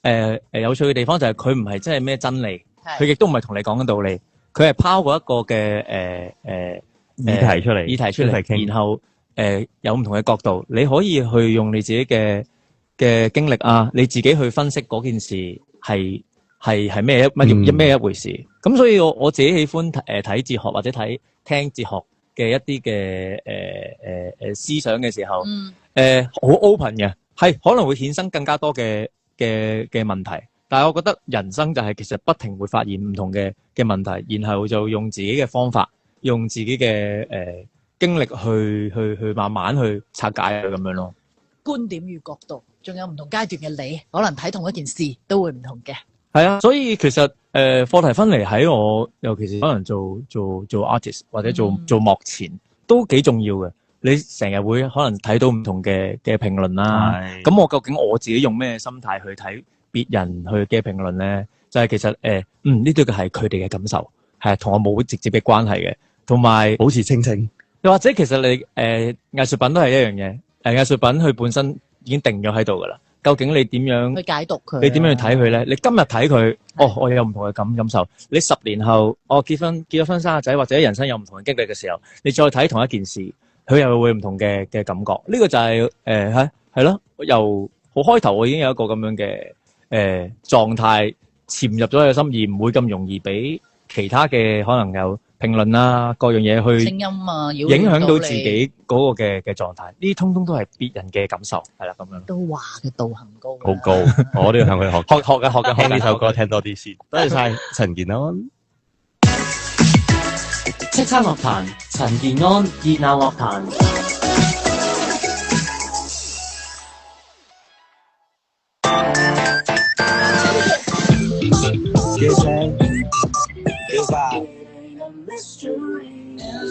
有趣嘅地方就係佢唔係真係咩真理，佢係亦都唔係同你講緊道理，佢係拋過一個嘅議題出嚟，議題出嚟，一齊傾然後有唔同嘅角度，你可以去用你自己嘅經歷啊，你自己去分析嗰件事係咩一回事。咁所以我自己喜歡睇哲學或者聽哲學嘅一啲嘅思想嘅時候，好 open 嘅，係可能會衍生更加多嘅問題。但係我覺得人生就係其實不停會發現唔同嘅問題，然後就用自己嘅方法，用自己嘅經歷去慢慢去拆解佢咁樣咯。觀點與角度，仲有唔同階段嘅你，可能睇同一件事都會唔同嘅。係啊，所以其實課題分離喺我，尤其是可能做 artist 或者做幕前都幾重要嘅。你成日會可能睇到唔同嘅評論啦。咁我究竟我自己用咩心態去睇別人去嘅評論咧？就係其實呢啲嘅係佢哋嘅感受，係同我冇直接嘅關係嘅。同埋保持清醒。又或者其實你藝術品都係一樣嘢。藝術品佢本身已經定咗喺度噶啦。究竟你點樣去解讀佢？你點樣去睇佢咧？你今日睇佢，我有唔同嘅感受。你10年後，我結咗婚生個仔，或者人生有唔同嘅經歷嘅時候，你再睇同一件事，佢又會唔同嘅感覺。呢個就係係咯，由好開頭我已經有一個咁樣嘅狀態潛入咗佢嘅心，而唔會咁容易俾其他嘅可能有評論啊各樣嘢去聲音啊，影響到自己嗰個嘅狀態。呢啲通通都係別人嘅感受，係啦咁樣。都話嘅道行高，好高，我都要向佢學學聽呢首歌，聽多啲先。多謝晒陳健安。叱咤樂壇，陳健安，熱鬧樂壇。Yes, man. Goodbye.